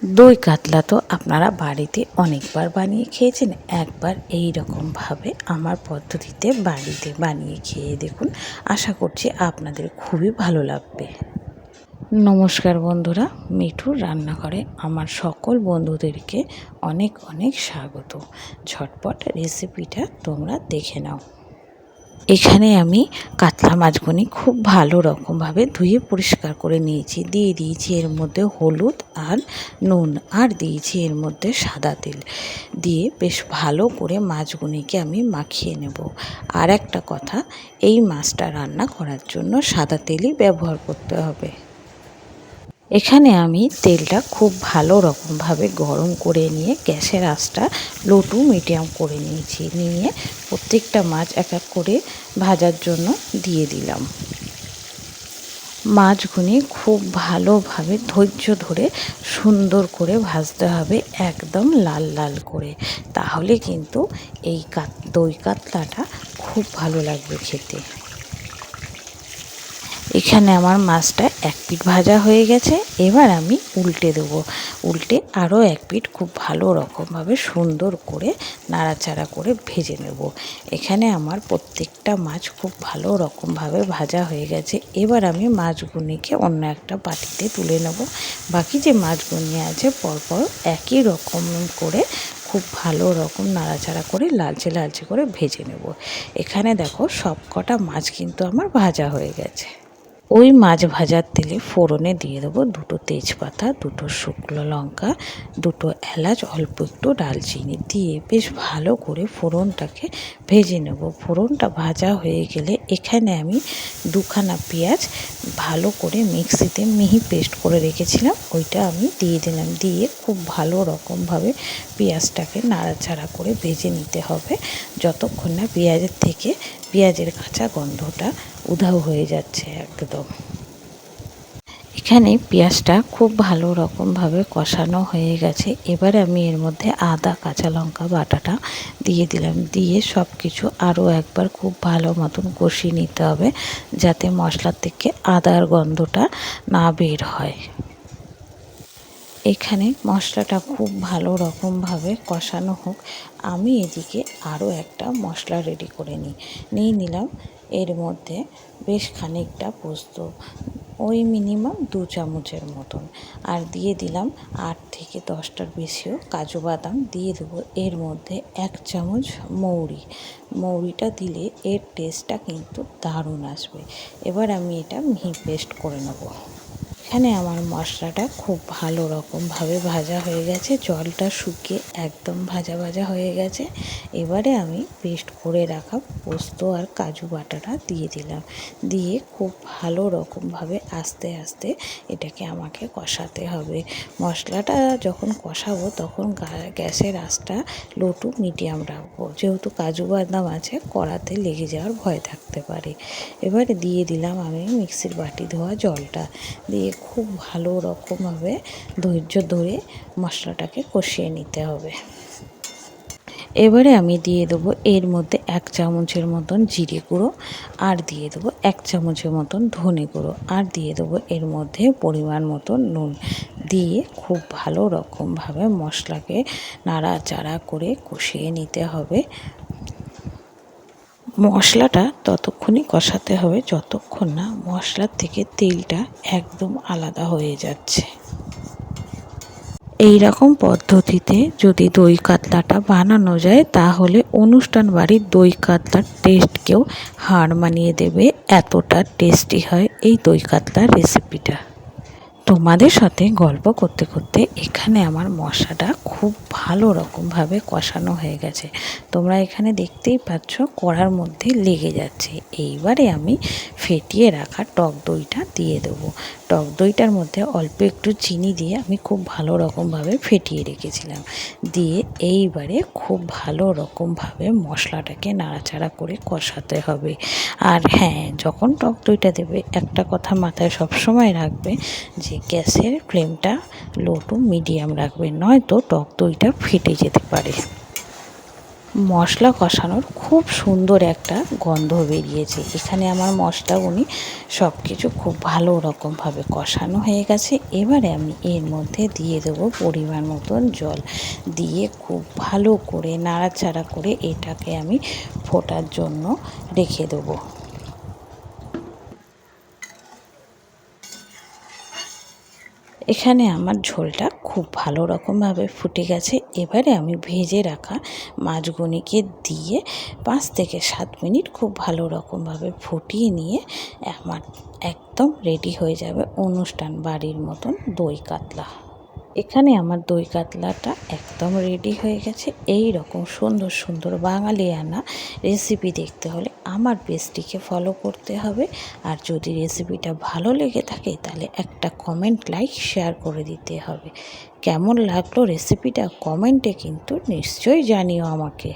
দই কাতলা তো আপনারা বাড়িতে অনেকবার বানিয়ে খেয়েছেন। একবার এই রকমভাবে আমার পদ্ধতিতে বাড়িতে বানিয়ে খেয়ে দেখুন। আশা করছি আপনাদের খুবই ভালো লাগবে। নমস্কার বন্ধুরা, মিঠুর রান্নাঘরে আমার সকল বন্ধুদেরকে অনেক অনেক স্বাগত। ঝটপট রেসিপিটা তোমরা দেখে নাও। এখানে আমি কাতলা মাছগুলি খুব ভালো রকমভাবে ধুয়ে পরিষ্কার করে নিয়েছি। দিয়ে দিয়েছি এর মধ্যে হলুদ আর নুন, আর দিয়েছি এর মধ্যে সাদা তেল। দিয়ে বেশ ভালো করে মাছগুলিকে আমি মাখিয়ে নেব। আর একটা কথা, এই মাছটা রান্না করার জন্য সাদা তেলই ব্যবহার করতে হবে। এখানে আমি তেলটা খুব ভালো রকমভাবে গরম করে নিয়ে গ্যাসের আঁচটা লো টু মিডিয়াম করে নিয়েছি। নিয়ে প্রত্যেকটা মাছ এক এক করে ভাজার জন্য দিয়ে দিলাম। মাছগুলি খুব ভালোভাবে ধৈর্য ধরে সুন্দর করে ভাজতে হবে, একদম লাল লাল করে। তাহলে কিন্তু এই দই কাতলাটা খুব ভালো লাগবে খেতে। এখানে আমার মাছটা এক পিঠ ভাজা হয়ে গেছে। এবার আমি উল্টে দেবো। উল্টে আরও এক পিঠ খুব ভালো রকমভাবে সুন্দর করে নাড়াচাড়া করে ভেজে নেব। এখানে আমার প্রত্যেকটা মাছ খুব ভালো রকমভাবে ভাজা হয়ে গেছে। এবার আমি মাছগুলিকে অন্য একটা বাটিতে তুলে নেব। বাকি যে মাছগুলি আছে পরপর একই রকম করে খুব ভালো রকম নাড়াচাড়া করে লালচে লালচে করে ভেজে নেব। এখানে দেখো সব কটা মাছ কিন্তু আমার ভাজা হয়ে গেছে। ওই মাছ ভাজার তেলে ফোড়নে দিয়ে দেবো দুটো তেজপাতা, দুটো শুকনো লঙ্কা, দুটো এলাচ, অল্প একটু দারচিনি দিয়ে বেশ ভালো করে ফোড়নটাকে ভেজে নেব। ফোড়নটা ভাজা হয়ে গেলে এখানে আমি দুখানা পেঁয়াজ ভালো করে মিক্সিতে মিহি পেস্ট করে রেখেছিলাম, ওইটা আমি দিয়ে দিলাম। দিয়ে খুব ভালো রকমভাবে পেঁয়াজটাকে নাড়াচাড়া করে ভেজে নিতে হবে যতক্ষণ না পেঁয়াজের থেকে পেঁয়াজের কাঁচা গন্ধটা উধাও হয়ে যাচ্ছে একদম। এখানে পেঁয়াজটা খুব ভালো রকমভাবে কষানো হয়ে গেছে। এবারে আমি এর মধ্যে আদা কাঁচা লঙ্কা বাটাটা দিয়ে দিলাম। দিয়ে সব কিছু আরও একবার খুব ভালো মতন কষিয়ে নিতে হবে, যাতে মশলার থেকে আদার গন্ধটা না বের হয়। এখানে মশলাটা খুব ভালো রকমভাবে কষানো হোক, আমি এদিকে আরও একটা মশলা রেডি করে নিলাম। এর মধ্যে বেশ খানিকটা পোস্ত, ওই মিনিমাম 2 চামচের মতন, আর দিয়ে দিলাম 8 থেকে 10টার বেশিও কাজু বাদাম। দিয়ে দেবো এর মধ্যে 1 চামচ মৌরিটা দিলে এর টেস্টটা কিন্তু দারুণ আসবে। এবার আমি এটা মিহি পেস্ট করে নেব। এখানে আমার মশলাটা খুব ভালো রকমভাবে ভাজা হয়ে গেছে, জলটা শুকিয়ে একদম ভাজা ভাজা হয়ে গেছে। এবারে আমি পেস্ট করে রাখা পোস্ত আর কাজু বাটাটা দিয়ে দিলাম। দিয়ে খুব ভালো রকমভাবে আস্তে আস্তে এটাকে আমাকে কষাতে হবে। মশলাটা যখন কষাবো তখন গ্যাসের আঁচটা লো টু মিডিয়াম রাখবো, যেহেতু কাজু বাদাম আছে কড়াতে লেগে যাওয়ার ভয় থাকতে পারে। এবারে দিয়ে দিলাম আমি মিক্সির বাটি ধোয়া জলটা। দিয়ে খুব ভালো রকমভাবে ধৈর্য ধরে মশলাটাকে কষিয়ে নিতে হবে। এবারে আমি দিয়ে দেবো এর মধ্যে 1 চামচের মতন জিরে গুঁড়ো, আর দিয়ে দেবো 1 চামচের মতন ধনে গুঁড়ো, আর দিয়ে দেবো এর মধ্যে পরিমাণ মতন নুন। দিয়ে খুব ভালো রকমভাবে মশলাকে নাড়াচাড়া করে কষিয়ে নিতে হবে। মশলাটা ততক্ষণই কষাতে হবে যতক্ষণ না মশলার থেকে তেলটা একদম আলাদা হয়ে যাচ্ছে। এই রকম পদ্ধতিতে যদি দই কাতলাটা বানানো যায় তাহলে অনুষ্ঠান বাড়ির দই কাতলার টেস্টকেও হার মানিয়ে দেবে, এতটা টেস্টি হয় এই দই কাতলার রেসিপিটা। তোমাদের সাথে গল্প করতে করতে এখানে আমার মশলাটা খুব ভালো রকমভাবে কষানো হয়ে গেছে। তোমরা এখানে দেখতেই পাচ্ছ কড়ার মধ্যে লেগে যাচ্ছে। এইবারে আমি ফেটিয়ে রাখা টক দইটা দিয়ে দেবো। টক দইটার মধ্যে অল্প একটু চিনি দিয়ে আমি খুব ভালো রকমভাবে ফেটিয়ে রেখেছিলাম। দিয়ে এইবারে খুব ভালো রকমভাবে মশলাটাকে নাড়াচাড়া করে কষাতে হবে। আর হ্যাঁ, যখন টক দইটা দেবে একটা কথা মাথায় সবসময় রাখবে যে গ্যাসের ফ্লেমটা লো টু মিডিয়াম রাখবে, নয়তো টক দইটা ফেটে যেতে পারে। মশলা কষানোর খুব সুন্দর একটা গন্ধ বেরিয়েছে। এখানে আমার মশলাগুলি সব কিছু খুব ভালো রকমভাবে কষানো হয়ে গেছে। এবারে আমি এর মধ্যে দিয়ে দেবো পরিমাণ মতন জল, দিয়ে খুব ভালো করে নাড়াচাড়া করে এটাকে আমি ফোটার জন্য রেখে দেবো। এখানে আমার ঝোলটা খুব ভালো রকমভাবে ফুটে গেছে। এবারে আমি ভেজে রাখা মাছগুলিকে দিয়ে 5 থেকে 7 মিনিট খুব ভালো রকমভাবে ফুটিয়ে নিয়ে আমার একদম রেডি হয়ে যাবে অনুষ্ঠান বাড়ির মতন দই কাতলা। এখানে আমার দই কাতলাটা একদম রেডি হয়ে গেছে। এই রকম সুন্দর সুন্দর বাঙালিয়ানা রেসিপি দেখতে হলে আমার পেজটিকে ফলো করতে হবে। আর যদি রেসিপিটা ভালো লেগে থাকে তাহলে একটা কমেন্ট, লাইক, শেয়ার করে দিতে হবে। কেমন লাগলো রেসিপিটা কমেন্টে কিন্তু নিশ্চয়ই জানিও আমাকে।